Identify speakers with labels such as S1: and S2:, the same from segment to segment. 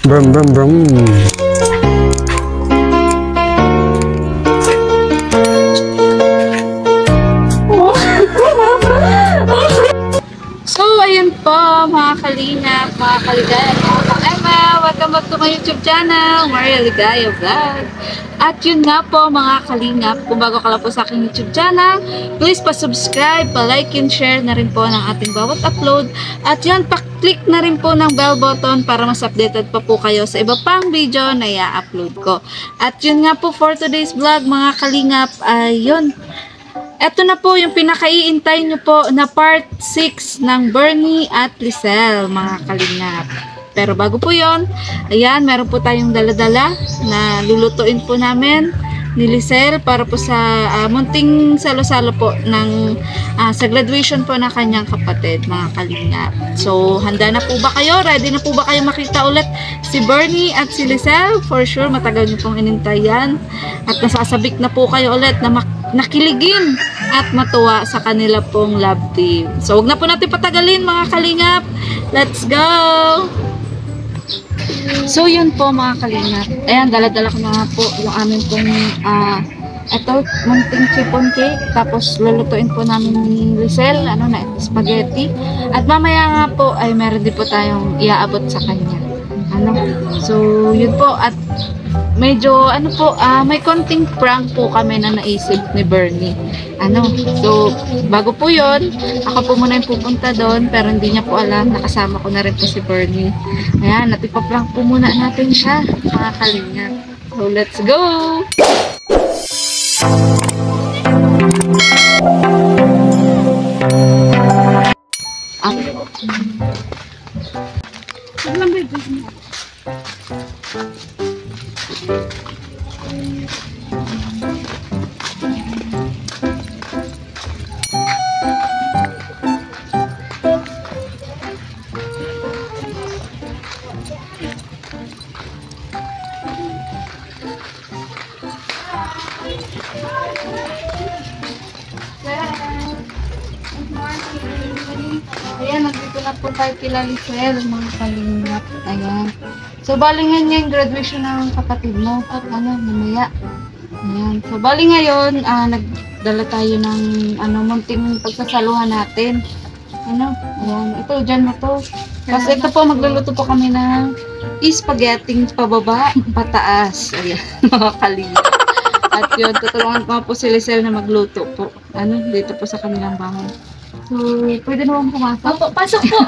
S1: Brum brum brum.
S2: So, ayun po, mga kalingap, mga kaligaya, mga ka-Emma, welcome back to my YouTube channel, Maria Ligaya Vlog. At yun nga po, mga kalingap, kung bago ka lang po sa aking YouTube channel, please pa-subscribe, pa-like and share na rin po ng ating bawat upload. At yan, pa-click na rin po ng bell button para mas updated pa po kayo sa iba pang video na i-upload ko. At yun nga po, for today's vlog, mga kalingap, ayun. Ito na po yung pinakaiintay nyo po na part 6 ng Bernie at Lisel, mga kalingap. Pero bago po yon, ayan, meron po tayong daladala na lulutuin po namin ni Lisel para po sa munting salo-salo po ng sa graduation po ng kanyang kapatid, mga kalingap. So, handa na po ba kayo? Ready na po ba kayo makita ulit si Bernie at si Lisel? For sure, matagal nyo pong inintay yan. At nasasabik na po kayo ulit na nakiligin at matuwa sa kanila pong love team. So, huwag na po natin patagalin, mga kalingap. Let's go! So, yun po, mga kalingap. Ayan, dala-dala ko na nga po yung amin pong ito, munting chiffon cake. Tapos, lulutuin po namin ni Lisel, na spaghetti. At mamaya nga po, ay meron din po tayong iaabot sa kanya. So, yun po. At medyo, may konting prank po kami na naisip ni Bernie. So, bago po yun, ako po muna yung pupunta doon, pero hindi niya po alam, nakasama ko na rin po si Bernie. Ayan, natipaprank po muna natin siya, mga kalingap. So, let's go! Ayan, nandito na po tayo kila Lisel, mga kalingap. Ayan. So, bali nga yung graduation ng kapatid mo. At mamaya. Ayan. So, bali ngayon, nagdala tayo ng, munting pagsasaluhan natin. Ayan. Ito, dyan mo to. Kasi ito po, magluluto po kami ng spaghetti pababa, pataas. Ayan, mga kalingap. At yun, tutulungan ko po si Lisel na magluto po. Dito po sa kanilang bahay. So, pwede naman pumasok? Opo, pasok po!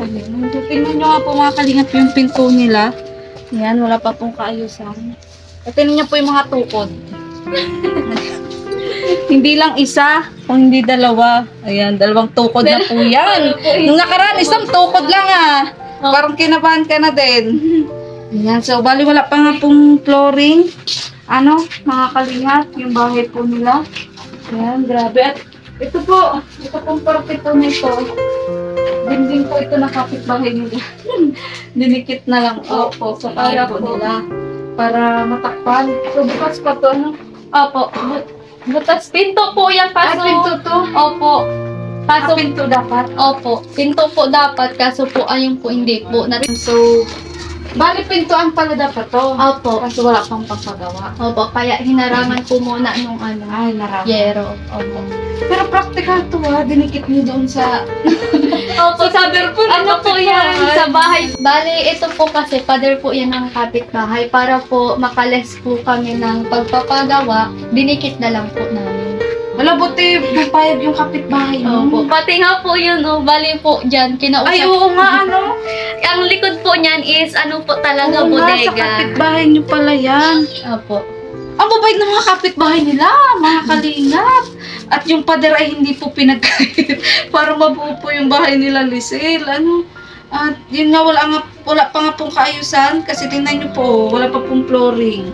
S2: Okay. Tingnan nyo nga po, mga kalingap, yung pinto nila. Ayan, wala pa pong kaayusan. At tingnan nyo po yung mga tukod. Hindi lang isa, kung hindi dalawa. Ayan, dalawang tukod na po yan. Nung nakaraan, isang tukod lang Parang kinabahan ka na din. Ayan, so bali wala pa nga pong flooring. Mga kalingap, yung bahay po nila. Ayan, grabe. At ito pong parte po nito. Dinding po ito na kapitbahay nila. Dinikit na lang po sa bahay po nila. Para matakpan. So, bukas pa to,
S3: Opo. Butas, pinto po yan, kaso...
S2: pinto to?
S3: Opo. Kaso,
S2: pinto dapat?
S3: Opo. Pinto po dapat, kaso po ayun po hindi po.
S2: So, bali pintuan pala dapat to?
S3: Opo.
S2: Kasi wala pang pagpagawa.
S3: Opo, kaya hinarangan po muna nung
S2: Ay, naraman.
S3: yero. Opo.
S2: Pero practical to dinikit niyo doon sa...
S3: Opo,
S2: sabi po
S3: po yan sa bahay. Bali, ito po kasi, father po yan ng kapitbahay. Para po makales po kami ng pagpapagawa, dinikit na lang po namin.
S2: Wala, buti papayag yung kapitbahay mo.
S3: Opo. Pati nga po yun, bali po dyan, kinausap.
S2: Ay, oo nga,
S3: Ang likod po niyan is, po talaga,
S2: Oo nga, sa
S3: bodega.
S2: kapitbahay niyo pala yan.
S3: Opo.
S2: Ang babait ng mga kapitbahay nila, mga kalingap. At yung pader ay hindi po pinagkait para mabuo po yung bahay nila, Lisel. At yun nga, wala pa nga pong kaayusan kasi tingnan nyo po, wala pa pong flooring.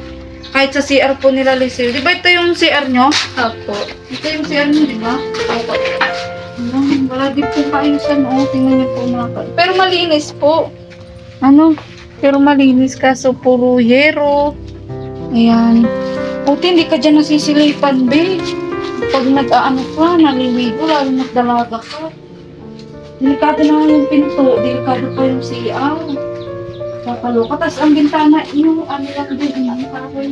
S2: Kahit sa CR po nila, Lisel. Di ba ito yung CR nyo?
S3: Opo.
S2: Ito yung CR nyo, di ba?
S3: Opo.
S2: Wala din po kaayusan. Tingnan nyo po mga pero malinis po. Pero malinis kaso puro yero. Ayan. Buti hindi ka dyan nasisilipan, be. Pag nag-aano ka, naliligo, lalo nagdalaga ka. Delikado na yung pinto, delikado pa yung CR. Kakaloka. Tapos ang bintana, yung ano lang din.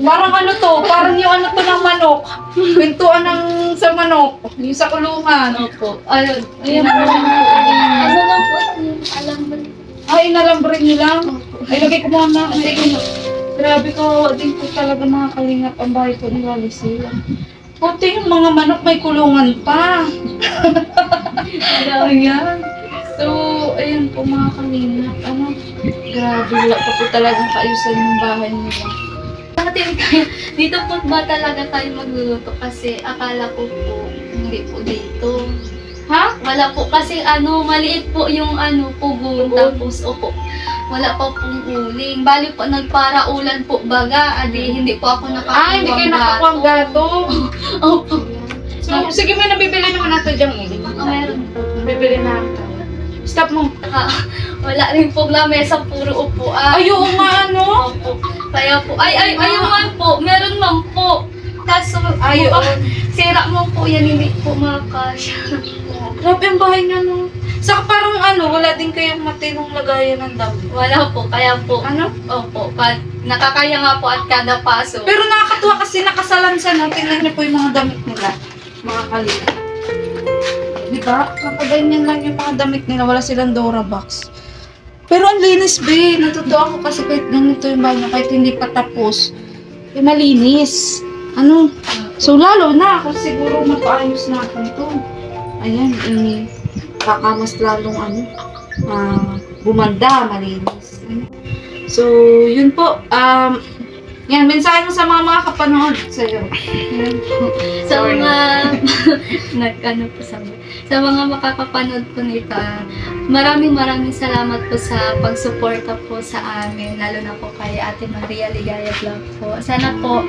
S2: Parang ano to, parang yung ano to ng manok. Pintuan ng sa manok. Yung sa kulungan.
S3: Opo. Ayun. Ayun po. Ano lang po ito? Alam mo.
S2: Ay, inalambre niyo lang. Ay, lagay ko muna. Sige. Grabe ko, din po talaga mga kalingap ang bahay ko ni Walisila. Puti yung mga manok may kulungan pa. Ayan. So, ayan po mga kalingap. Ano? Grabe, wala pa po talagang kaayusan yung bahay nila.
S3: Dito po ba talaga tayo magluluto? Kasi akala ko po, hindi po dito.
S2: Ha?
S3: Wala po kasi maliit po yung pugon. Tapos wala pa pong uling. Bali po, nagparaulan po baga. Hindi po ako nakakuha.
S2: Hindi kayo nakakuha ang gato.
S3: Opo.
S2: So, sige, may nabibili naman natin diyang uling.
S3: Meron po.
S2: Nabibili na ako. Stop mo.
S3: Wala rin po lamesa, puro upuan.
S2: Ay, oo nga, ano?
S3: Opo. Kaya po, ayun man po, meron man po. Kaso, sira mo po yan, hindi po makasya.
S2: Grabe ang bahay niya, no? Saka parang wala din kayong matinong lagayan ng dami.
S3: Wala po, kaya po.
S2: Ano?
S3: Opo, nakakaya nga po at kada paso.
S2: Pero nakakatuwa kasi nakasalansan, no? Tingnan niyo po yung mga damit nila. Mga kalina. Diba? Nakaganyan lang yung mga damit nila. Wala silang Dora box. Pero ang linis, be. Natutuwa ako kasi kahit ganito yung bahay niya, kahit hindi pa tapos, malinis. So lalo na, kung siguro mapaayos natin ito. Ayan, kakamas lalong bumanda, malinis. So, yun po. Yan, mensahe mo sa mga kapanood sa'yo. Yan po.
S3: Sa mga sa mga makakapanood po nito, maraming salamat po sa pagsuporta po sa amin, lalo na po kay Ate Maria Ligaya Vlog po. Sana po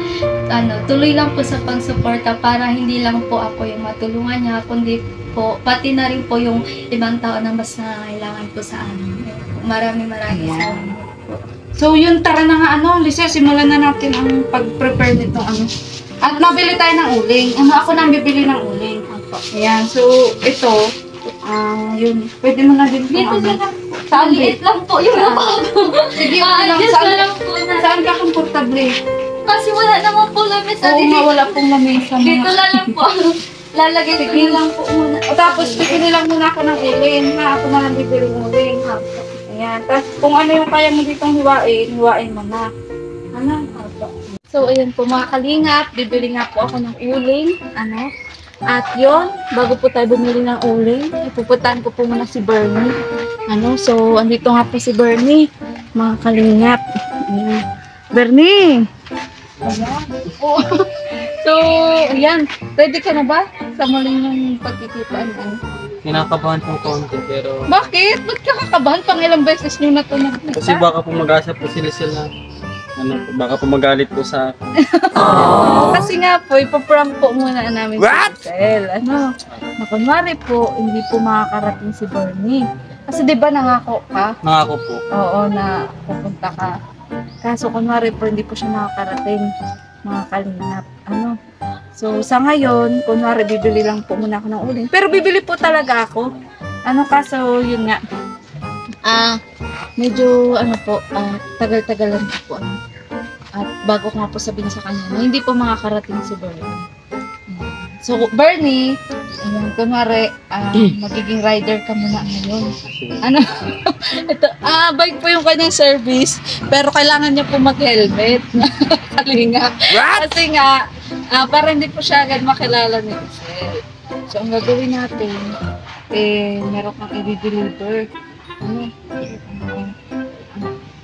S3: tuloy lang po sa pagsuporta para hindi lang po ako yung matulungan niya, kundi po pati na rin po yung ibang tao na mas nangangailangan po sa amin. Maraming salamat po.
S2: So yun, tara na nga Lisa, simulan na natin ang pag-prepare nitong At nabili tayo ng uling. Ako nang bibili ng uling. Ayan, so ito, yun, pwede mo na din
S3: Dito na lang.
S2: Saan
S3: Maliit lang po yung bago.
S2: Sige, okay lang. Saan ka komportable?
S3: Kasi wala naman po lamesa.
S2: Oo nga, wala pong lamesa.
S3: Dito na lang po. Lalagay ko
S2: Sige
S3: lang po muna.
S2: O tapos, bibili lang muna ako ng uling. Ako na lang bibili ng uling. Ayan. Tapos, kung ano yung kaya mo ditong hiwain mo na. So, ayan po mga kalingap. Bibili nga po ako ng uling. At yun, bago po tayo bumili ng uling, ipupuntahan ko po muna si Bernie. So, andito nga po si Bernie. Mga kalingap. Ayan. Bernie! Ayan. So, ayan. Ready ka na ba? Sa muling ng pagkikitaan.
S1: Kinakabahan po konti pero...
S2: Bakit? Ba't ka kakabahan? Pang ilang beses nyo na ito nakita?
S1: Kasi baka po mag-asa po sila. Baka po magalit po sa akin.
S2: Kasi nga po, ipaprank po muna namin si Marcel. Na kunwari po, hindi po makakarating si Bernie. Kasi di ba nangako ka?
S1: Nangako po.
S2: Oo, na pupunta ka. Kaso kunwari po, hindi po siya makakarating, mga kalingap. So, sa ngayon, kunwari, bibili lang po muna ako ng uling. Pero bibili po talaga ako. Kaso, yun nga. Medyo, tagal-tagalan po. At bago ko nga po sabihin sa kanya, na hindi po makakarating si Bernie. So, Bernie, ayan, kunwari, magiging rider ka muna ngayon. Ito, bike po yung kanyang service, pero kailangan niya po mag-helmet. Kalinga. Kasi nga, para hindi po siya agad makilala ni Giselle. So, ang gagawin natin, meron kang i-deliver.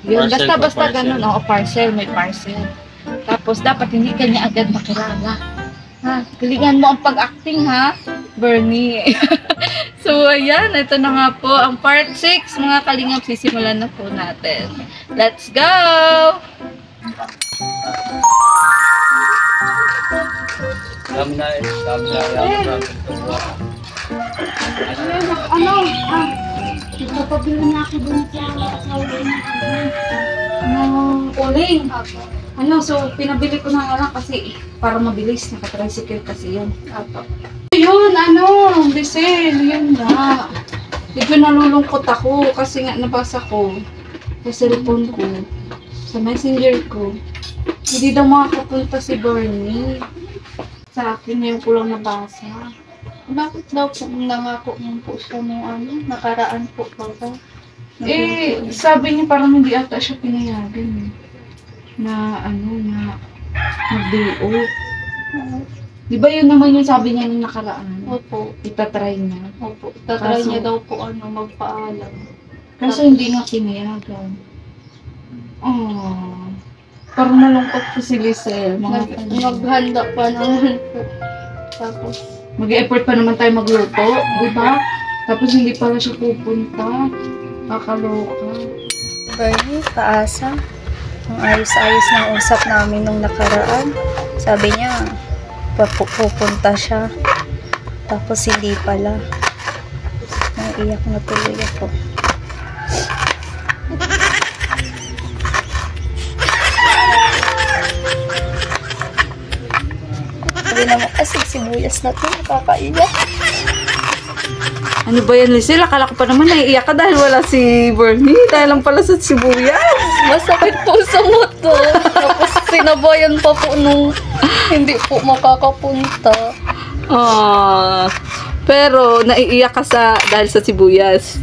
S2: Yun, basta ganun. Parcel, may parcel. Tapos, dapat hindi ka niya agad makilala. Galingan mo ang pag-acting, Bernie. So, ayan. Ito na nga po. Ang part 6, mga kalingap, sisimulan na po natin. Let's go!
S1: Dami na.
S2: Ipapabili na ako dun sa uling. So, pinabili ko na nga lang kasi para mabilis, naka-tricycle kasi yun. Yun, Giselle, yun nga. Medyo nalulungkot ako kasi nga nabasa ko. sa cellphone ko, sa messenger ko, hindi daw makakapunta si Bernie. Sa akin ngayon ko lang nabasa.
S3: Bakit daw po nangako mo po siya nung nakaraan po ba?
S2: Sabi niya parang hindi ata siya pinayagan na mag-day off. Di ba yun naman yung sabi niya nung nakaraan?
S3: Opo.
S2: Itatry niya.
S3: Opo. Tatry
S2: Kaso-
S3: niya daw po magpaalam.
S2: Kaso hindi nga pinayagan. Oh. Parang malungkot po si Lisel.
S3: Maghanda pa naman po. Tapos,
S2: Mag-e-effort pa naman tayo magluto, di ba? Tapos hindi pala siya pupunta. Kakaloka.
S4: Bernie, paasa. Ang ayos-ayos ng usap namin nung nakaraan. Sabi niya, pupunta siya. Tapos hindi pala. Naiiyak na tuloy ako. Sabi naman kasi sibuyas na to, nakakaiyak.
S2: Ano ba yan, Lisel? Akala ko pa naman naiiyak ka dahil wala si Bernie. Dahil lang pala sa sibuyas.
S4: Masakit po sa moto. Tapos sinabayan pa po nung hindi po makakapunta.
S2: Pero naiiyak ka dahil sa sibuyas.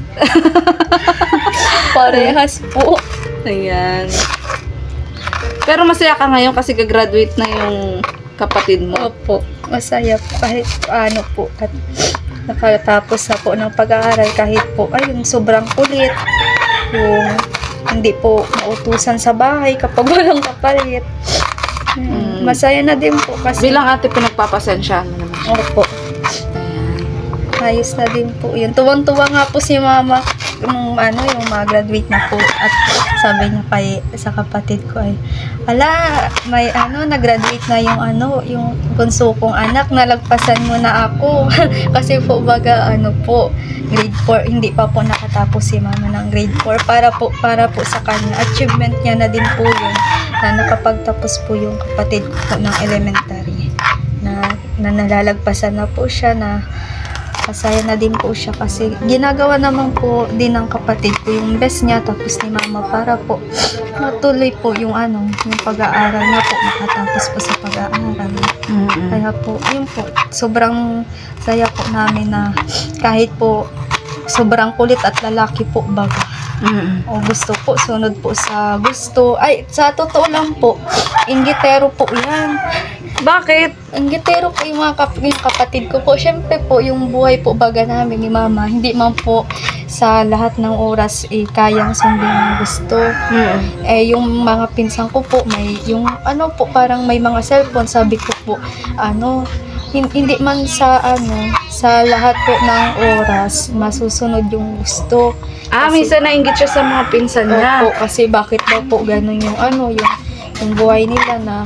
S4: Parehas po.
S2: Ayan. Pero masaya ka ngayon kasi gagraduate na yung kapatid mo.
S4: Opo, masaya po kahit ano po. At nakatapos na po ng pag-aaral kahit po, ayun, sobrang kulit. Yung hindi po mautusan sa bahay kapag walang kapalit. Masaya na din po kasi.
S2: Bilang ate, pinagpapasensyahan mo naman siya.
S4: Opo. Ayos na din po yun. Tuwang-tuwa nga po si mama nung yung mag-graduate na po. At sabi niya sa kapatid ko ay, may nag-graduate na yung bunso kong anak, nalagpasan mo na ako. Kasi po baga grade 4, hindi pa po nakatapos si mama ng grade 4 para po sa kanya. Achievement niya na din po yun na nakapagtapos po yung kapatid ko ng elementary. Na nalalagpasan na po siya na masaya na din po siya kasi ginagawa naman po din ng kapatid ko yung best niya tapos ni mama para po matuloy po yung pag-aaral niya po, makatapos po sa pag-aaral. Kaya po, yun po, sobrang saya po namin na kahit po sobrang kulit at lalaki po baga. O gusto po, sunod po sa gusto. Ay, sa totoo lang po, inggitero po yan.
S2: Bakit?
S4: Inggitero po yung yung kapatid ko po. Siyempre po, yung buhay po baga namin ni mama, hindi man po sa lahat ng oras kayang sundin ang gusto. Yung mga pinsan ko po, may yung parang may mga cellphone, sabi ko po, hindi man sa lahat po ng oras masusunod yung gusto.
S2: Minsan nainggit siya sa mga pinsan niya.
S4: Opo, kasi bakit daw po ganun yung yung buhay nila na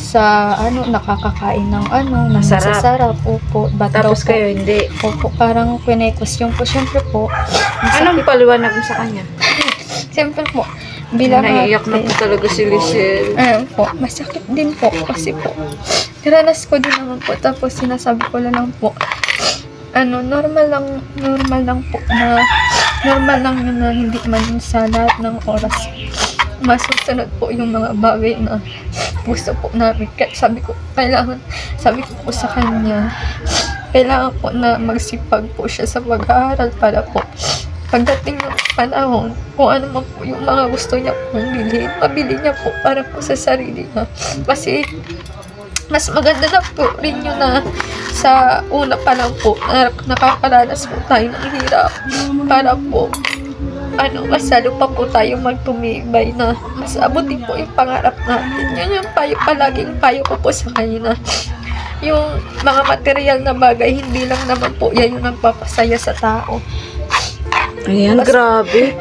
S4: sa nakakakain ng nasasarap. Opo,
S2: Tapos kayo hindi.
S4: Opo, parang kwene-question po. Siyempre po.
S2: Anong paliwanag mo sa kanya?
S4: Siyempre po, bilang
S2: Naiiyak na po talaga si Lisel.
S4: po, masakit din po kasi po naranas ko din naman po, tapos sinasabi ko lang po normal lang po yun na hindi man sa lahat ng oras masusunod po yung mga bagay na gusto po namin. Sabi ko po sa kanya, kailangan po na magsipag po siya sa pag-aaral para po pagdating ng panahon, kung ano man po yung mga gusto niya pong bilhin, mabili niya po para po sa sarili niya. Kasi mas maganda na po rin yun na sa una pa lang po nakakaranas po tayo ng hirap para po mas lalo pa po tayo magtumibay na mas abutin po yung pangarap natin. Yun yung palaging payo ko po sa kanya na yung mga material na bagay, hindi lang naman po yan yung nagpapasaya sa tao.
S2: Ayan, grabe.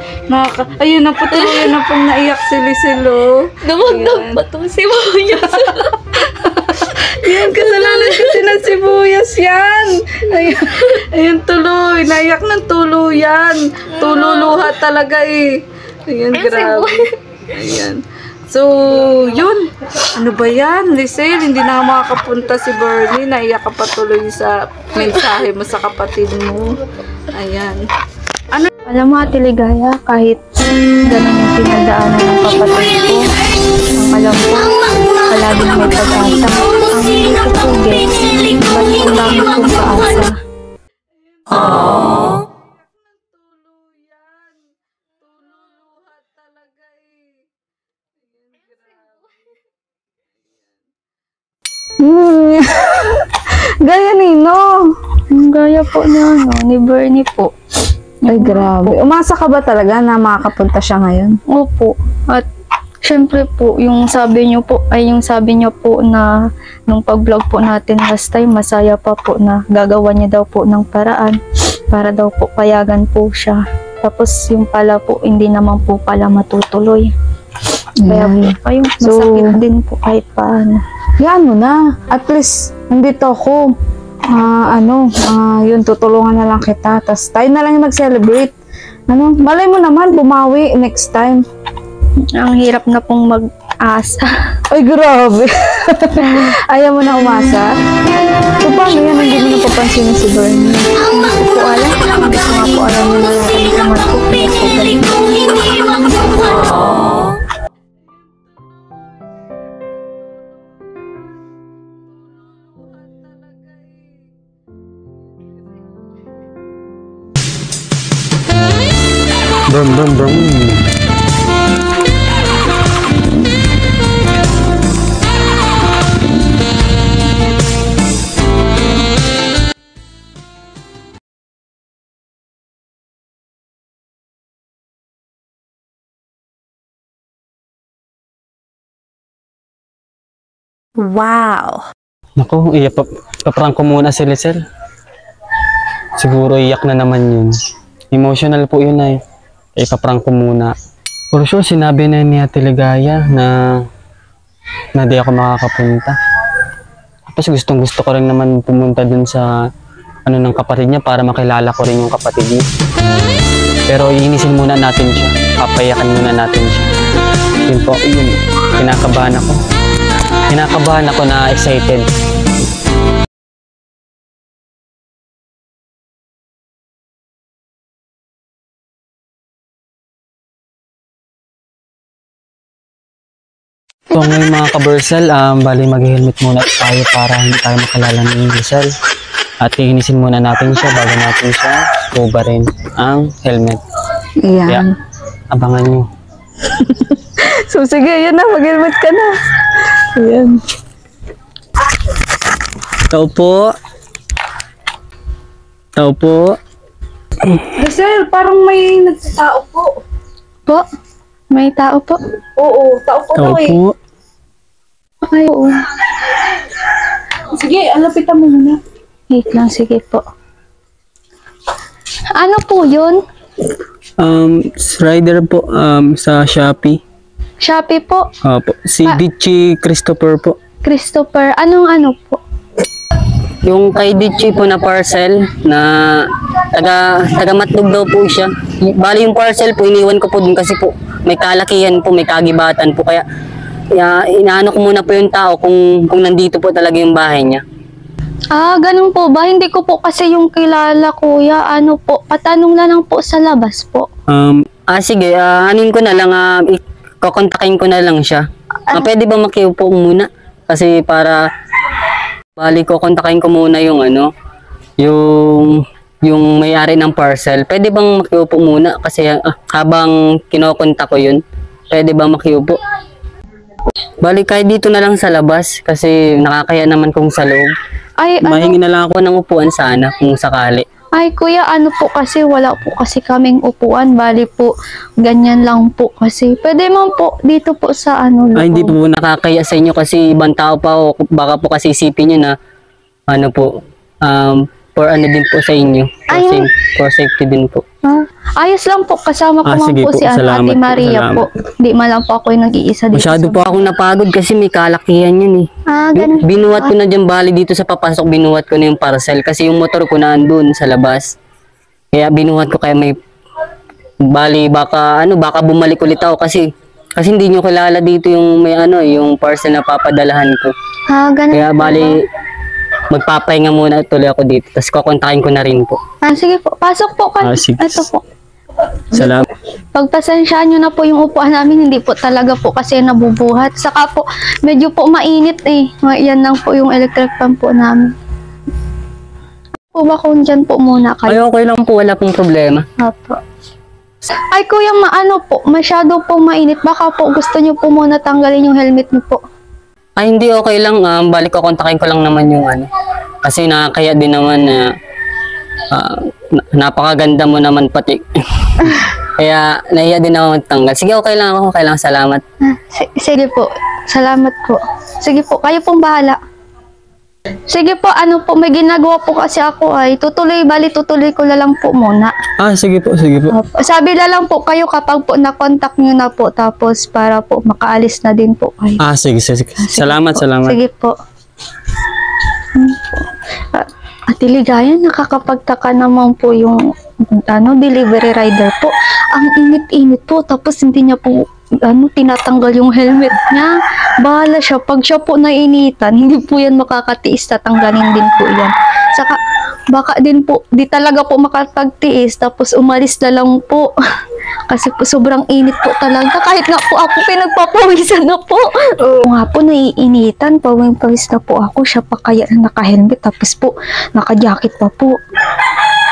S2: Ayun na po, tuloy na pong naiyak si Lisel, oh.
S4: Dumagdag pa itong sibuyas.
S2: Yan, kasalanan kasi ng sibuyas yan. Ayun, tuloy. Naiyak ng tuluyan. Tululuha talaga eh. Ayan, grabe. Ayan. So, yun. Ano ba yan, Lisel? Hindi na makakapunta si Bernie. Naiyak ka pa tuloy sa mensahe mo sa kapatid mo. Ayan.
S4: Alam mo, Ate Ligaya, kahit ganun yung pinagdaanan ng kapatid ko. Ang alam ko, palaging may pag-asa. Ang hindi ko po gets, ba't ang dami kong paasa?
S2: Gaya nino.
S4: Ang gaya po niya, ni Bernie po.
S2: Ay, grabe. Umasa ka ba talaga na makakapunta siya ngayon?
S4: Opo. At syempre po, yung sabi niyo po na nung pag-vlog po natin last time, masaya pa po na gagawa niya daw po ng paraan para daw po payagan po siya. Tapos yung pala po, hindi naman po pala matutuloy. Kaya po, ayun, masakit din po kahit paano.
S2: Yan mo na. At least, nandito ako. Yun, tutulungan na lang kita. Tapos tayo na lang yung mag-celebrate. Malay mo naman, bumawi next time.
S4: Ang hirap na pong mag-asa.
S2: Ay, grabe. Ayaw mo na umasa? So, paano yan? Hindi mo napapansinin si Bernie.
S4: Hindi ko po alam. Hindi ko nga po alam na naman po.
S1: Brum, brum, brum.
S2: Wow!
S1: Naku, paprank ko muna si Lisel. Siguro iyak na naman yun. Emotional po yun ay. Ipaprank ko muna. For sure, sinabi na ni Ate Ligaya na di ako makakapunta. Tapos gustong gusto ko rin naman pumunta dun sa ng kapatid niya para makilala ko rin yung kapatid niya. Pero iinisin muna natin siya. Papayakan muna natin siya. Yun po, yun. Kinakabahan ako. Kinakabahan ako na excited. So ngayon mga kabersel, bali mag-helmet muna tayo para hindi tayo makilala ni Lisel. At iinisin muna natin siya bago natin siya ubarin ang helmet.
S2: Ayan.
S1: Kaya, abangan nyo.
S2: So, sige, yan na. Mag-helmet ka na. Ayan.
S1: Tao po. Tao po.
S2: Lisel, parang may nagtao po.
S4: Po? May tao po?
S2: Oo, tao po
S1: Tao
S2: daw eh.
S1: po.
S4: Ay, oo.
S2: Sige, alapitan mo muna.
S4: Wait lang, sige po. Ano po yun?
S1: Rider po sa Shopee.
S4: Shopee po?
S1: Opo. Si Ditchy Christopher po.
S4: Christopher, anong ano po?
S5: Yung kay Ditchy po na parcel na taga Matnog daw po siya. Bali yung parcel po iniwan ko po dun kasi po may kalakihan po, may kagibatan po kaya inaano ko muna po yung tao kung nandito po talaga yung bahay niya.
S4: Ah, ganun po ba? Hindi ko po kasi yung kilala, kuya. Ano po, patanong na lang po sa labas po.
S5: Sige, anin ko na lang, kukontakin ko na lang siya. Pwede ba makiupo muna? Kasi para, bali kukontakin ko muna yung yung may-ari ng parcel. Pwede bang makiupo muna? Kasi habang kinokontak ko yun, pwede bang makiupo? Bali kahit dito na lang sa labas kasi nakakaya naman kung sa loob.
S4: Ay,
S5: Mahingi na lang ako ng upuan sana kung sakali.
S4: Ay, kuya, ano po kasi, wala po kasi kaming upuan. Bali po, ganyan lang po kasi. Pwede man po, dito po sa loob.
S5: Ay, hindi po nakakaya sa inyo kasi ibang tao pa ako. Baka po kasi isipin nyo na, for din po sa inyo. For safety din po.
S4: Ayos lang po, kasama ko man
S1: sige
S4: po
S1: po,
S4: si
S1: salamat
S4: Ate
S1: po,
S4: Maria
S1: salamat.
S4: po. Hindi man lang po ako yung nag-iisa dito.
S5: Masyado po akong napagod kasi may kalakihan yun eh.
S4: Ganun.
S5: Binuhat ko na dyan bali dito sa papasok, binuhat ko na yung parcel kasi yung motor ko na andun sa labas. Kaya binuhat ko kaya may bali baka bumalik ulit ako kasi hindi nyo kilala dito yung may yung parcel na papadalahan ko.
S4: Ganun.
S5: Kaya bali magpapahinga muna tuloy ako dito tapos kukontakin ko na rin po.
S4: Sige po, pasok po kayo.
S1: Sige.
S4: Ito po.
S1: Salamat.
S4: Pagpasensyaan nyo na po yung upuan namin, hindi po talaga po kasi nabubuhat. Saka po, medyo po mainit eh. Yan lang po yung electric fan po namin. Po ba kung dyan po muna
S5: Ay,
S4: kayo?
S5: okay lang po, wala pong problema.
S4: Apo. Ay kuya, maano po, masyado po mainit. Baka po gusto nyo po muna tanggalin yung helmet nyo po.
S5: Ay, hindi, okay lang. Balik ko, kontakin ko lang naman yung ano. Kasi nakakaya din naman na napakaganda mo naman pati. Kaya nahiya din ako magtanggal. Sige, okay lang ako. Okay lang, salamat.
S4: Sige po, salamat po. Sige po, kayo pong bahala. Sige po, ano po, may ginagawa po kasi ako ay tutuloy ko na lang po muna.
S1: Sige po, sige po.
S4: Opo. Sabi na lang po kayo kapag po na-contact nyo na po tapos para po makaalis na din po kayo.
S1: Sige, sige. Salamat,
S4: Po.
S1: salamat.
S4: Sige po. Ate Ligaya, nakakapagtaka naman po yung delivery rider po. Ang init-init po tapos hindi niya po tinatanggal yung helmet niya. Bahala siya. Pag siya po nainitan, hindi po yan makakatiis. Tatanggalin din po yan. Saka, baka din po, di talaga po makapagtiis. Tapos umalis na lang po. Kasi po, sobrang init po talaga. Kahit nga po ako, pinagpapawisan na po. Oo nga po, naiinitan. Pawing-pawis na po ako. Siya pa kaya na naka-helmet. Tapos po, naka-jacket pa po.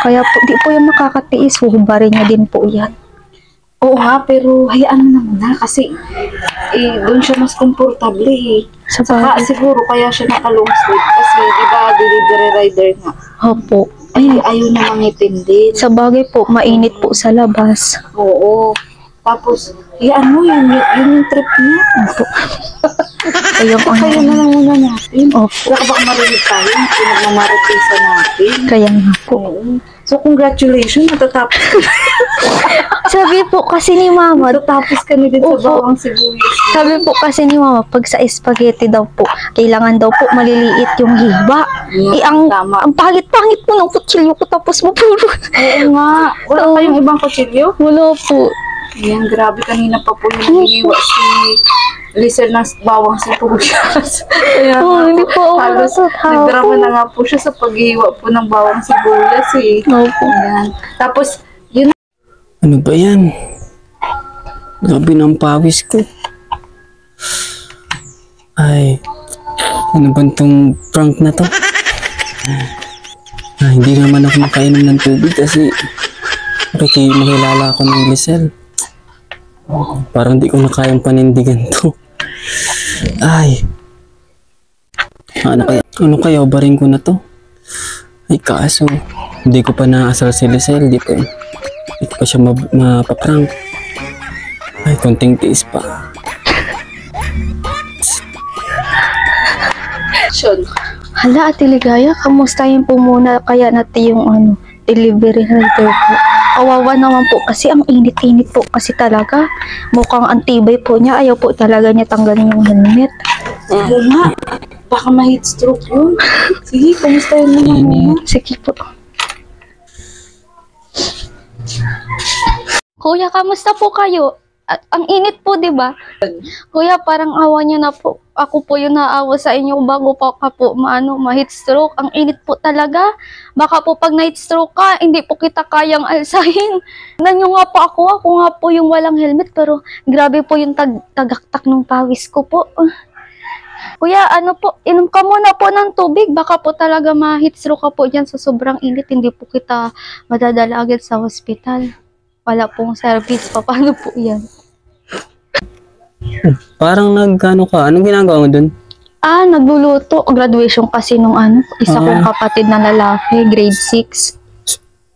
S4: Kaya po, di po yan makakatiis. Huhubarin niya din po yan.
S2: Oo nga, pero hayaan mo na muna kasi doon siya mas komportable eh.
S4: Sa
S2: Saka siguro kaya siya naka-long sleeve kasi di ba delivery rider nga.
S4: Opo.
S2: Ay, ayaw na mangitim din.
S4: Sa bagay po, mainit po sa labas.
S2: Oo. Tapos, hayaan mo yun yung trip niya.
S4: Opo. Ayun ang
S2: Kaya na lang muna natin.
S4: Opo.
S2: Baka baka marinig tayo yung pinagmamaripisa natin.
S4: Kaya nga po.
S2: Oo. So, congratulations, natatapos ka.
S4: Sabi po kasi ni Mama,
S2: Natatapos ka na din sa
S4: Opo.
S2: bawang sibuyas.
S4: sabi po kasi ni Mama, pag sa spaghetti daw po, kailangan daw po maliliit yung hiwa.
S2: Tama.
S4: Ang pangit-pangit po ng kutsilyo ko tapos mapulot.
S2: Oo nga. Wala
S4: Oo.
S2: kayong ibang kutsilyo?
S4: Wala po.
S2: Ayan, grabe. Kanina pa po yung nangihiwa si Lizel ng bawang sibuyas. Kaya
S4: Oh, hindi po ako
S2: halos
S4: natatawa
S2: nagdrama
S4: po.
S2: na nga po siya sa paghihiwa po ng bawang sibuyas eh.
S4: Opo.
S2: Ayan. Tapos, yun
S1: Ano ba yan? Grabe ng pawis ko. Ay, ano ba itong prank na to? Hindi naman ako makainom ng tubig kasi makilala ako ng Lizel. Parang di ko na kayang panindigan to. Ay. Ano kaya? Ubarin ko na to. Ay, kaso, hindi ko pa naasal si Lizel. Hindi ko pa siya mapaprank. Ay, konting tiis pa.
S2: action.
S4: Hala, Ate Ligaya, kamustahin po muna kaya natin yung delivery rider po. Kawawa naman po kasi ang init-init po kasi talaga. Mukhang antibay po niya. Ayaw po talaga niya tanggalin yung helmet.
S2: Oo nga. Baka ma-heat stroke yun. Sige, kumustahin mo na muna.
S4: Sige po. Kuya, kamusta po kayo? Ang init po, di ba? Kuya, parang awa niyo na po. Ako po yung naawa sa inyo bago pa ka po ma-heat stroke. Ang init po talaga. Baka po pag na-heat stroke ka, hindi po kita kayang alsahin. Nanyo nga po ako nga po yung walang helmet. Pero grabe po yung tagaktak ng pawis ko po. Kuya, inom ka muna po ng tubig. Baka po talaga ma-heat stroke ka po dyan sa sobrang init. Hindi po kita madadala agad sa hospital. Wala pong service pa. Paano po yan?
S1: Parang nagkano ka? Anong ginagawa mo dun?
S4: Nagluluto. Graduation kasi nung isa kong kapatid na lalaki, grade 6.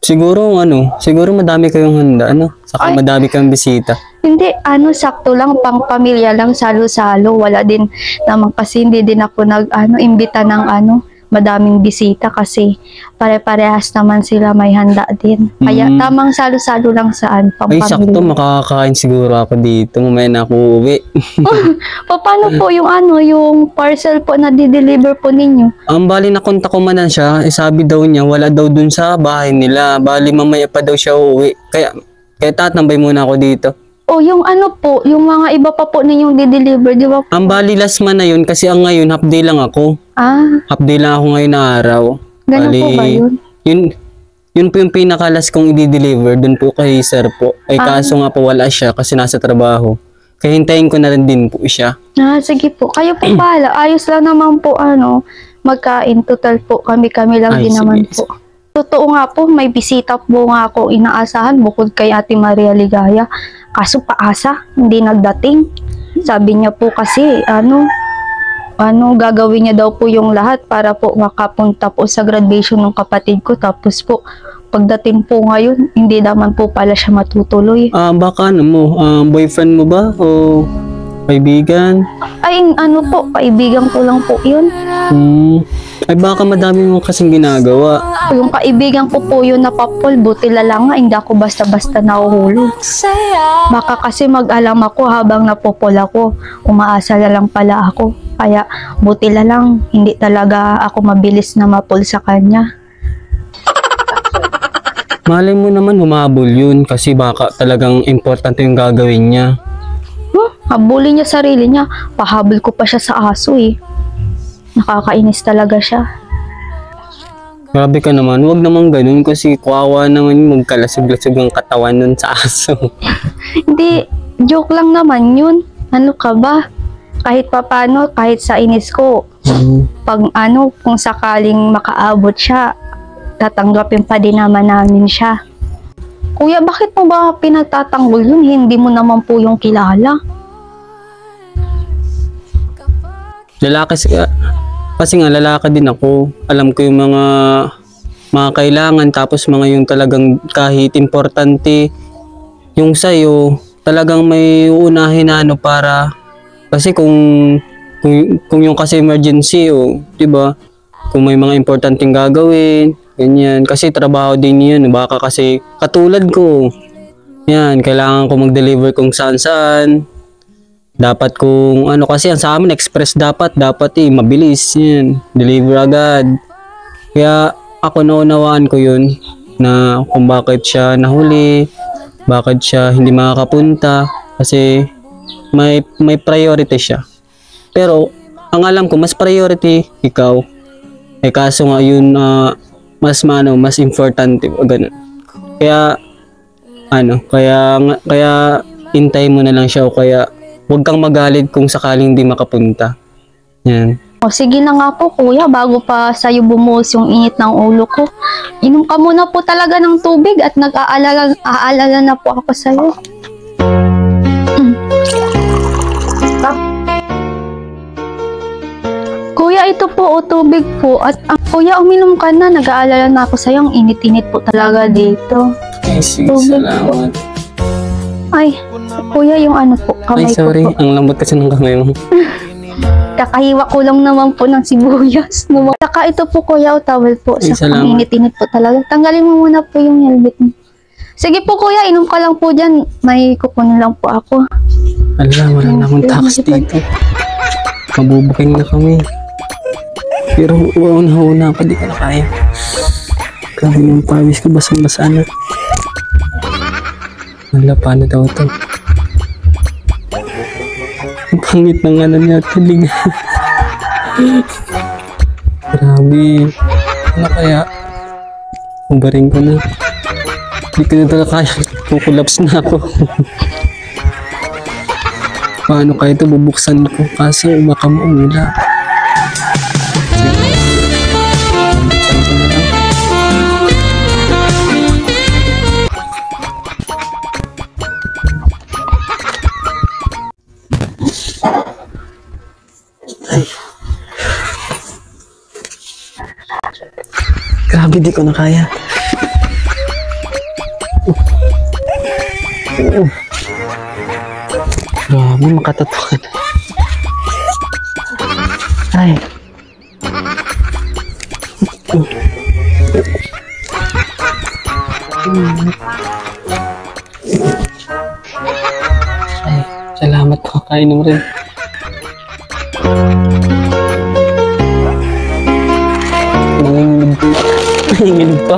S1: Siguro madami kayong handa, Saka
S4: Ay.
S1: madami kang bisita.
S4: Hindi, sakto lang, pang pamilya lang, salo-salo. Wala din naman kasi hindi din ako imbita ng madaming bisita kasi pare-parehas naman sila may handa din. Kaya tamang salo-salo lang sa pang
S1: Ay, sakto,
S4: pamilya.
S1: makakakain siguro ako dito. Mamaya na ako uwi.
S4: Paano po yung parcel po na di-deliver po ninyo?
S1: Ang bali na kontak ko manan siya, sabi daw niya, wala daw dun sa bahay nila. Bali, mamaya pa daw siya uwi. Kaya tatambay muna ako dito.
S4: O yung yung mga iba pa po ninyong di-deliver, di ba?
S1: Ang bali last man na yun, kasi ang ngayon, half day lang ako. Half day lang ako ngayon na araw.
S4: Ganun po ba yun?
S1: yun po yung pinakalas kong i-deliver dun po kay sir po. Ay kaso nga po wala siya kasi nasa trabaho. Kaya hintayin ko na rin din po siya.
S4: Sige po. Kayo po pala. Ayos lang naman po magkain. Total po. Kami lang
S1: Ay,
S4: din
S1: sige.
S4: naman po. Totoo nga po, may bisita po nga ako inaasahan bukod kay Ate Maria Ligaya. Kaso paasa, hindi nagdating. Sabi niya po kasi, gagawin niya daw po yung lahat para po makapunta po sa graduation ng kapatid ko. Tapos po, pagdating po ngayon, hindi naman po pala siya matutuloy.
S1: Baka boyfriend mo ba? O kaibigan?
S4: Ay, po, kaibigan ko lang po yun.
S1: Ay baka madami mo kasing ginagawa.
S4: Yung kaibigan ko po yun napapol, buti lang nga, hindi ako basta-basta nahuhulog. Baka kasi mag-alam ako habang napopol ako, umaasa na lang pala ako. Kaya buti lang, hindi talaga ako mabilis na mapol sa kanya.
S1: Malay mo naman humabol yun kasi baka talagang importante yung gagawin niya.
S4: Habulin niya sarili niya, pahabol ko pa siya sa aso eh. Nakakainis talaga siya.
S1: Grabe ka naman, huwag naman ganun kasi kawawa naman yung magkalasog-lasog ang katawan nun sa aso.
S4: Hindi, joke lang naman yun. Ano ka ba? Kahit papano, kahit sa inis ko, pag kung sakaling makaabot siya, tatanggapin pa din naman namin siya. Kuya, bakit mo ba pinagtatanggol yun? Hindi mo naman po yung kilala.
S1: Lalaki kasi nga lalaki din ako. Alam ko yung mga kailangan tapos mga yung talagang kahit importante yung sa'yo, talagang may uunahin na para kasi kung yung kasi emergency 'di ba? Kung may mga importanteng gagawin, ganyan. Kasi trabaho din 'yan, baka kasi katulad ko. Yan, kailangan ko mag-deliver kung saan-saan. Dapat kung kasi yan sa amin express dapat mabilis yan, deliver agad. Kaya ako naunawaan ko yun na kung bakit siya nahuli, bakit siya hindi makakapunta kasi may priority siya. Pero ang alam ko mas priority ikaw. Kaso nga yun mas importante ganun. Kaya kaya hintay mo na lang siya o kaya huwag kang magalit kung sakaling di makapunta. Yan.
S4: O sige na nga po kuya, bago pa sa'yo bumuhos yung init ng ulo ko. Inom ka muna po talaga ng tubig at nag-aalala na po ako sa'yo. Kuya, ito po tubig po. At kuya, uminom ka na. Nag-aalala na ako sa'yo. Ang init-init po talaga dito.
S1: Ay, sige,
S4: Tubig.
S1: salamat.
S4: Ay, kuya, yung po, kamay
S1: Ay, sorry.
S4: ko po.
S1: Ang lambot kasi ng kamay mo.
S4: Kakahiwa ko lang naman po ng sibuyas. Saka ito po kuya, towel po.
S1: Ay,
S4: Saka
S1: salamat.
S4: ang init-init po talaga. Tanggalin mo muna po yung helmet mo. Sige po kuya, inom ka lang po dyan. May kukunin lang po ako.
S1: Wala na akong takas dito. Mabubuking na kami. Pero una pa, di ka na kaya. Grabe yung pawis ko, basang-basa na. Wala, paano daw ito? Ang pangit ng niya, tilig. Grabe. Ano kaya? Ubaring ko na. Hindi ko na talaga kaya. Kukulaps na ako. Paano kaya ito bubuksan ko? Kaso baka maula. Bubuksan ko na lang. Grabe, di ko na kaya. Grabe, makatatuan. Ay. Ay, salamat po. Kain mo rin. Nanginginig po. Nanginginig pa.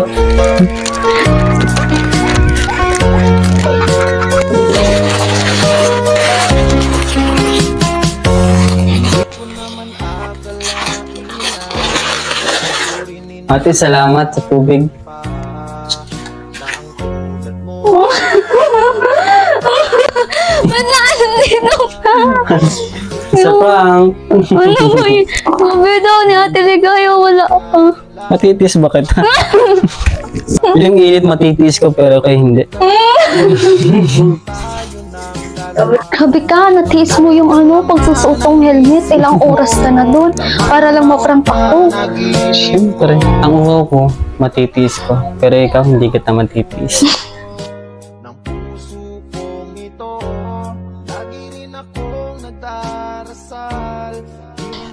S1: Ate, salamat sa tubig. Sa prank.
S3: Ano ba yun? Sabi daw ni Ate Ligaya, wala ka.
S1: Matitis ba kita? Yung init matitiis ko pero kayo hindi.
S3: Grabe ka, natiis mo yung pagsusuot ng helmet. Ilang oras ka na doon para lang maprank ako.
S1: Siyempre, ang uhaw ko, matitiis ko. Pero ikaw, hindi kita matitiis.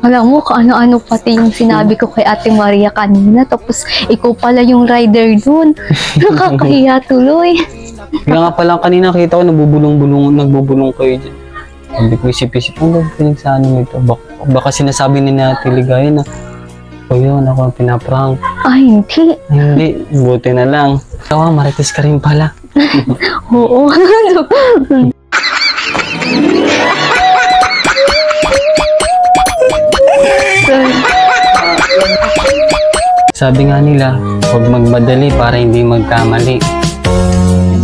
S3: Alam mo, kaano-ano pati yung sinabi ko kay Ate Maria kanina. Tapos, ikaw pala yung rider doon. Nakakahiya tuloy.
S1: Kaya nga pala kanina kita ko nagbubulong kayo dyan. Sabi ko isip-isip, ang gagawin sa ano ito? Baka sinasabi ni Ate Ligaya na, o yun, ako ang pinaprank.
S3: Ay, hindi.
S1: Ay, hindi, buti na lang. Tawa, marites ka rin pala.
S3: Oo.
S1: Sabi nga nila, huwag magmadali para hindi magkamali.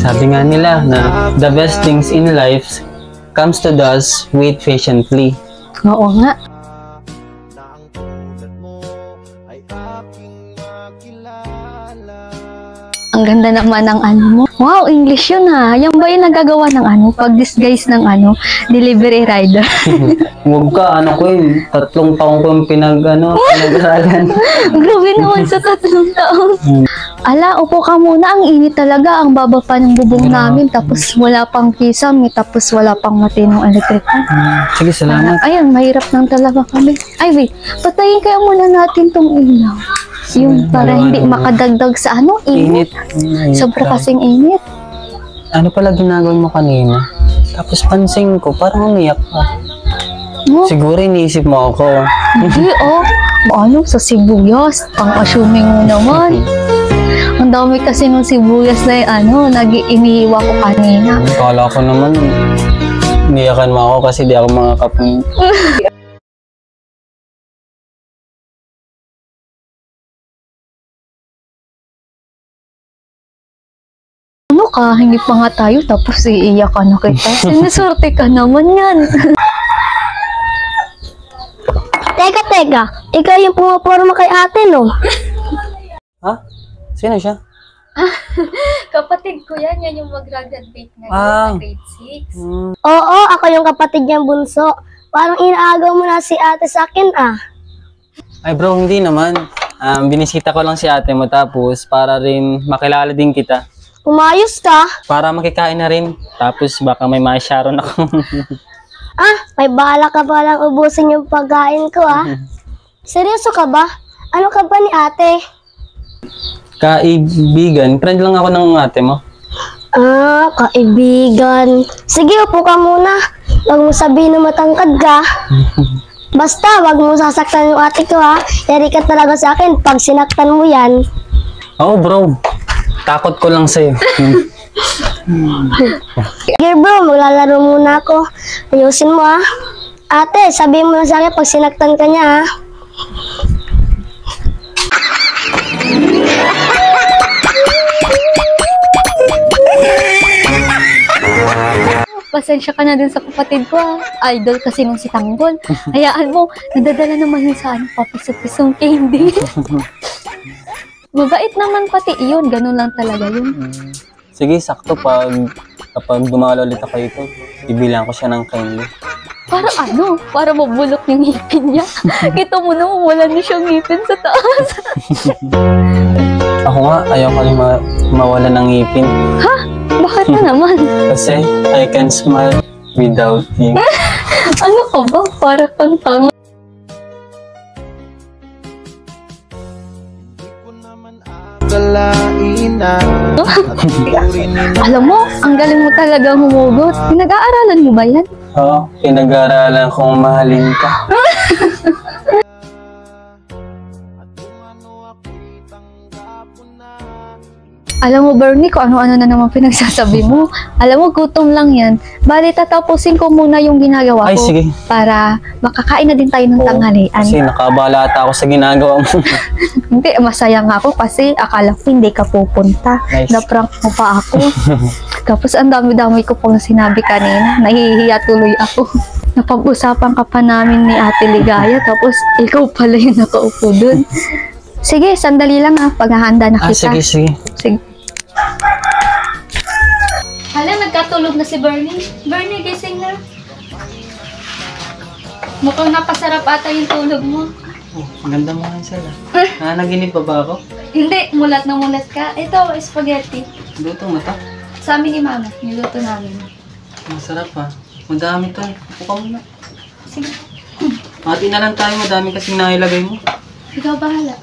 S1: Sabi nga nila na the best things in life comes to those wait patiently.
S3: Oo nga. Ang ganda naman ng mo. Wow, English yun ha. Yan ba yung nagagawa ng pag-disguise ng delivery rider?
S1: Huwag ka, ko yun, 3 taong ko yung pinag-aralan.
S3: Grabe naman sa 3 taon. Ala, upo ka muna. Ang init talaga. Ang baba pa ng bubong namin. Tapos wala pang kisame. Tapos wala pang matinong elektrika.
S1: Sige, salamat.
S3: Ayan, mahirap lang talaga kami. Ay, wait. Patayin kaya muna natin tong ilaw. Yung para hindi makadagdag sa init. Sobra kasing init.
S1: Ano pala ginagawin mo kanina? Tapos pansin ko, parang umiyak ka.
S3: Oh,
S1: Siguro iniisip mo ako.
S3: hindi sa sibuyas. Pang-assuming mo naman. Ang dami kasi ng sibuyas na iniiwa ko kanina.
S1: Kala ko naman, niyakan mo ako kasi di ako makakapun.
S3: Hindi pa nga tayo tapos iiyak ka na kita. Siniswerte ka naman yan.
S6: Teka. Ikaw yung pumaporma kay ate, no?
S1: Ha? Sino siya?
S3: Kapatid ko yan. Yan yung mag-graduate na grade 6.
S6: Oo, ako yung kapatid niyang bunso. Parang inaagaw mo na si ate sa akin, ah.
S1: Ay bro, hindi naman. Binisita ko lang si ate mo tapos para rin makilala din kita.
S6: Umayos ka?
S1: Para makikain na rin. Tapos baka may ma-sharon ako.
S6: May bala ka palang ubusin yung pagkain ko, ah. Seryoso ka ba? Ano ka ba ni ate?
S1: Kaibigan, friend lang ako ng ate mo.
S6: Kaibigan. Sige, upo ka muna. Huwag mo sabihin na matangkad ka. Basta, wag mo sasaktan yung ate ko, ha. Yari ka talaga sa akin pag sinaktan mo yan.
S1: Oo bro, takot ko lang sa'yo.
S6: Sige bro, maglalaro muna ako. Ayusin mo, ha. Ate, sabihin mo na sa akin pag sinaktan ka niya, ha.
S3: Pasensya ka na din sa kapatid ko, ha. Idol kasi nung si Tanggol. Hayaan mo, nadadala naman yun sa papiso-pisong candy. Mabait naman pati iyon, ganun lang talaga yun.
S1: Sige, sakto kapag dumalo ulit ako ito, ibilang ko siya ng candy.
S3: Para para mabulok yung ngipin niya. Kita mo naman, wala na siyang ngipin sa taas.
S1: Ako nga, ayaw ko rin mawala ng ngipin.
S3: Ha? Bakit na naman?
S1: Kasi I can smile without you.
S3: Ano ka ba? Para kang tanga. Alam mo, ang galing mo talagang humugot. Pinag-aaralan mo ba yan?
S1: Oo, pinag-aaralan kong mahalin ka.
S4: Alam mo, Bernie, kung ano-ano na naman pinagsasabi mo. Alam mo, gutom lang yan. Bali, tatapusin ko muna yung ginagawa
S1: Ay,
S4: ko.
S1: sige.
S4: Para makakain na din tayo ng tanghalian.
S1: Kasi nakabalata ako sa ginagawa mo.
S4: Hindi, masaya nga ako kasi akala ko hindi ka pupunta.
S1: Nice.
S4: Na-prank mo pa ako. Tapos ang dami-dami ko pang sinabi kanina. Nahihiya tuloy ako. Napag-usapan ka pa namin ni Ate Ligaya. Tapos ikaw pala yung nakaupo dun. Sige, sandali lang ha. Paghahanda na kita.
S1: Sige, sige.
S4: Sige.
S3: Hala, nagkatulog na si Bernie. Bernie, gising na. Mukhang napasarap ata yung tulog mo.
S1: Oh, maganda mo nga sila. Nanaginip pa ba ako?
S3: Hindi, mulat na mulat ka. Ito, spaghetti.
S1: Luto mo to?
S3: Sa amin ni Mama, niluto namin.
S1: Masarap ha. Madami to. Upo ka muna.
S3: Sige,
S1: Hati na lang tayo. Madami kasing nailagay mo.
S3: ikaw bahala.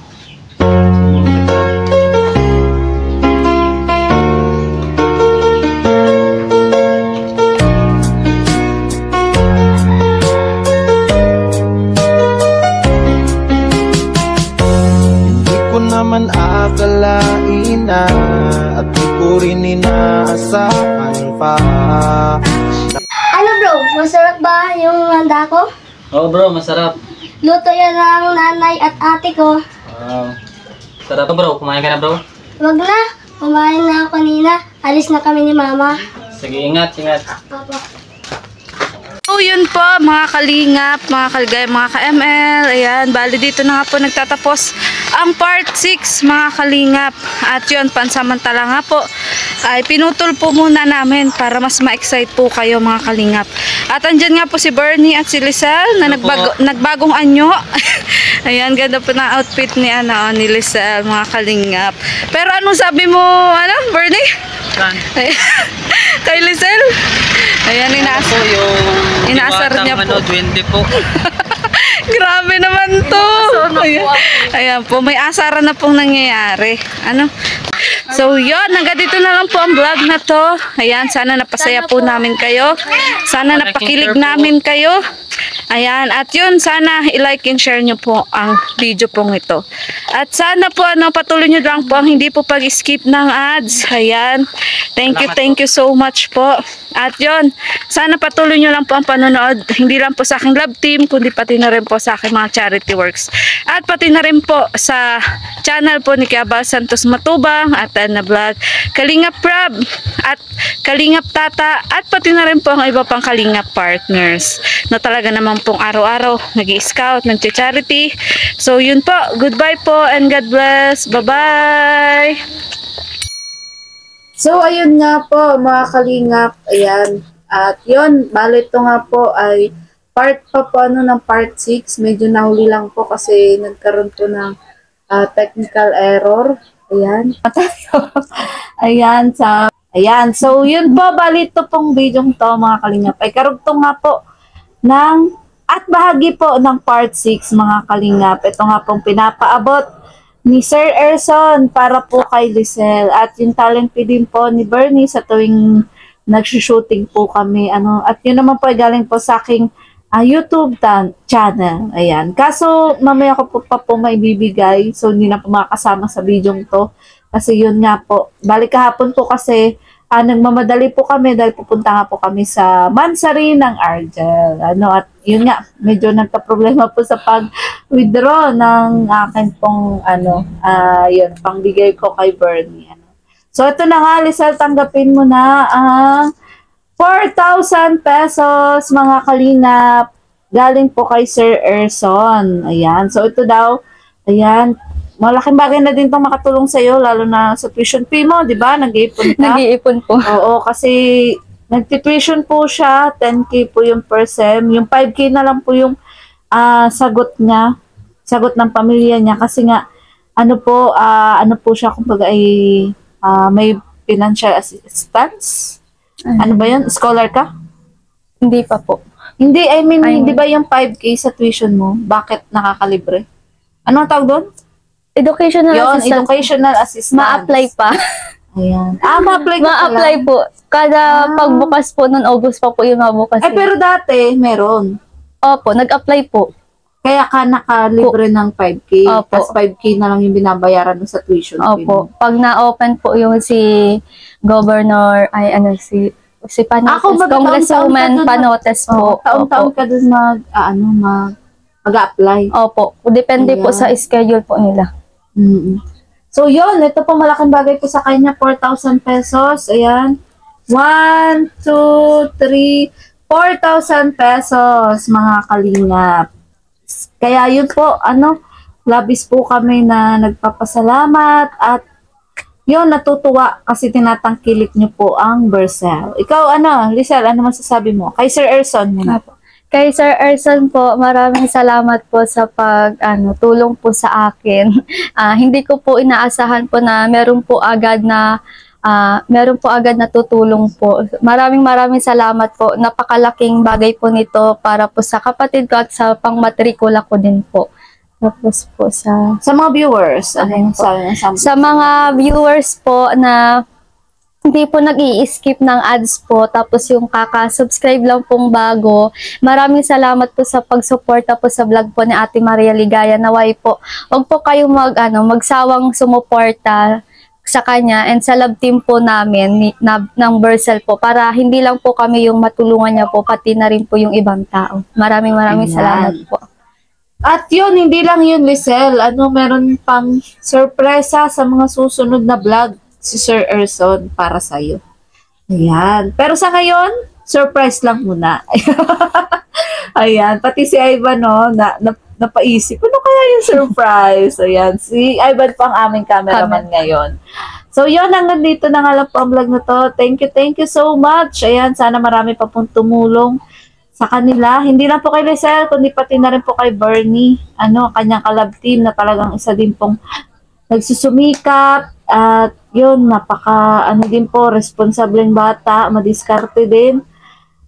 S7: Hindi ko naman akalain na at di ko rin inaasahan pa.
S6: Ano bro, masarap ba yung handa ko?
S1: Oo bro, masarap.
S6: Luto yan ng nanay at ate ko.
S1: Wow. Sarap bro. Kumain ka na bro?
S6: Wag na, kumain na ako kanina. Alis na kami ni mama.
S1: Sige, ingat, ingat.
S6: Papa.
S2: So yun po mga kalingap, mga kaligay, mga ka-ML. Ayan, bali dito na nga po nagtatapos ang part 6 mga kalingap. At yun, pansamantala nga po ay pinutol po muna namin para mas ma-excite po kayo mga kalingap. At andyan nga po si Bernie at si Lisel na nagbagong anyo. Ayan, ganda po na outfit ni, ni Lisel mga kalingap. Pero anong sabi mo, Bernie? Kay Lisel? Ayan, inaasar niya po.
S1: Duwende po.
S2: Grabe naman to. Ayan po, may asaran na pong nangyayari. So yun, hanggang dito na lang po ang vlog na to. Ayan, sana napasaya po namin kayo. Sana napakilig namin kayo. Ayan, at yun, sana i-like and share nyo po ang video pong ito. At sana po, patuloy nyo lang po ang hindi po pag-skip ng ads. Ayan, thank you so much po. At yun, sana patuloy nyo lang po ang panonood, hindi lang po sa aking love team, kundi pati na rin po sa aking mga charity works. At pati na rin po sa channel po ni Kiabal Santos Matubang at na vlog, Kalingap Prab at Kalingap Tata, at pati na rin po ang iba pang Kalingap partners na talaga naman pong araw-araw nag-i-scout, nag-charity. So yun po, goodbye po and God bless. Bye-bye!
S8: So, ayun nga po, mga kalingap, ayan. At yun, bali ito nga po ay part pa po ng part 6. Medyo nahuli lang po kasi nagkaroon po ng technical error. Ayan. Ayan, so yun po, bali ito pong video to, mga kalingap. Ay karugtong nga po ng, at bahagi po ng part 6, mga kalingap. Ito nga pong pinapaabot ni Sir Erson para po kay Lisel. At yung talent fee din po ni Bernie sa tuwing nagsushooting po kami. At yun naman po galing po sa aking YouTube channel. Ayan. Kaso mamaya ko pa po may bibigay. So hindi na po makakasama sa video to. Kasi yun nga po. Balik kahapon po kasi nagmamadali po kami dahil pupunta nga po kami sa Mansari ng Argel. At yun nga, medyo nagka-problema po sa pag-withdraw ng akin pong yun, pangbigay ko kay Bernie. So ito na nga, Lisel, tanggapin mo na ang 4,000 pesos, mga kalingap, galing po kay Sir Erson. Ayan, so ito daw, ayan, malaking bagay na din itong makatulong sa iyo, lalo na sa tuition fee mo, di ba? Nag-iipon ka.
S4: Nag-iipon po.
S8: Oo, kasi nag-tuition po siya, 10K po yung per sem. Yung 5K na lang po yung sagot niya, sagot ng pamilya niya. Kasi nga, ano po siya, kumbaga ay may financial assistance. Ano ba yun? Scholar ka?
S4: Hindi pa po.
S8: Hindi, I mean, di ba yung 5K sa tuition mo, bakit nakakalibre? Anong tawag doon?
S4: Educational
S8: Yun,
S4: assistance.
S8: educational assistance.
S4: Ma-apply pa.
S8: Ayan. Ma-apply ka
S4: Ma-apply
S8: pala.
S4: po. Kada pagbukas po, noong August pa po yung mabukas.
S8: Pero dati, meron.
S4: Opo, nag-apply po.
S8: Kaya ka nakalibre ng 5K.
S3: Opo.
S8: Tapos 5K na lang yung binabayaran mo sa tuition fee mo.
S3: Opo. Pag na-open po yung si Governor, ay ano, si Panotes,
S8: Ako, magtaon-taon ka
S3: Congresswoman
S8: dun
S3: Panotes po.
S8: Taon-taon
S3: Opo.
S8: ka dun mag-a-apply.
S3: Opo. Depende po
S8: Ayan.
S3: sa schedule po nila.
S8: Mm. So, yun. Ito po, malaking bagay po sa kanya. 4,000 pesos. Ayan. 1, 2, 3, 4,000 pesos, mga kalingap. Kaya yun po, labis po kami na nagpapasalamat at yun, natutuwa kasi tinatangkilik niyo po ang Bercel. Ikaw, Lisel, ano masasabi mo? Kay Sir Erson muna.
S3: Kay Sir Erson po, maraming salamat po sa tulong po sa akin. Hindi ko po inaasahan po na meron po agad na tutulong po. Maraming salamat po. Napakalaking bagay po nito para po sa kapatid ko at sa pangmatrikula ko din po. Tapos po sa
S8: Sa mga viewers, ano yung
S3: sa mga viewers po na hindi po nag-i-skip ng ads po, tapos yung kaka-subscribe lang pong bago. Maraming salamat po sa pag-suporta po sa vlog po ni Ate Maria Ligaya. Naway po, wag po kayong magsawang sumuporta sa kanya and sa love team po namin ng Bercel po para hindi lang po kami yung matulungan niya po, pati na rin po yung ibang tao. Maraming
S8: Ayan.
S3: salamat po.
S8: At yun, hindi lang yun, Lisel. Meron pang sorpresa sa mga susunod na vlog si Sir Erson para sa'yo. Ayan. Pero sa ngayon, surprise lang muna. Ayan. Pati si Ivan, napaisip, ano kaya yung surprise? Ayan. Si Ivan po ang aming cameraman ngayon. So, yun, hanggang dito na nga lang po ang vlog na to. Thank you so much. Ayan, sana marami pa pong tumulong sa kanila. Hindi lang po kay Lisel, kundi pati na rin po kay Bernie. Kanyang kalab team na talagang isa din pong nagsusumikap. At yun, din po, responsableng bata, madiskarte din.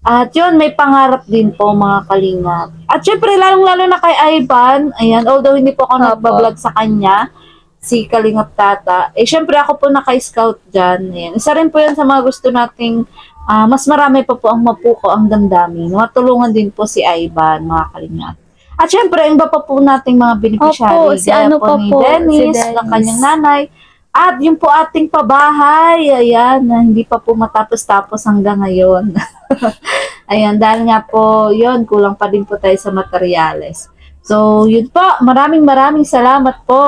S8: At yun, may pangarap din po mga kalingap. At syempre, lalong-lalo na kay Ivan, ayan, although hindi po ako nagbablog sa kanya, si Kalingap Tata, syempre ako po naka-scout dyan. Ayan. Isa rin po yan sa mga gusto nating, mas marami pa po ang mapuko ang damdamin. Matulungan din po si Ivan, mga kalingap. At syempre, ang iba pa po nating mga beneficiary,
S3: Opo, si
S8: Dennis,
S3: Dennis.
S8: ng kanyang nanay, at yung po ating pabahay, ayan, na hindi pa po matapos-tapos hanggang ngayon. Ayan, dahil nga po, yun, kulang pa din po tayo sa materyales. So, yun po, maraming salamat po.